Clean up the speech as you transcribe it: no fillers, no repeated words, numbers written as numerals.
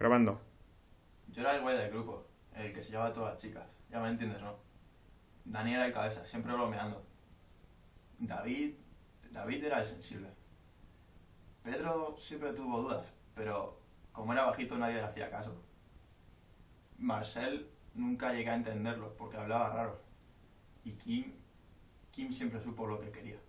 Grabando. Yo era el güey del grupo, el que se llevaba a todas las chicas. Ya me entiendes, ¿no? Dani era el cabeza, siempre bromeando. David... David era el sensible. Pedro siempre tuvo dudas, pero como era bajito nadie le hacía caso. Marcel nunca llegué a entenderlo porque hablaba raro. Y Kim siempre supo lo que quería.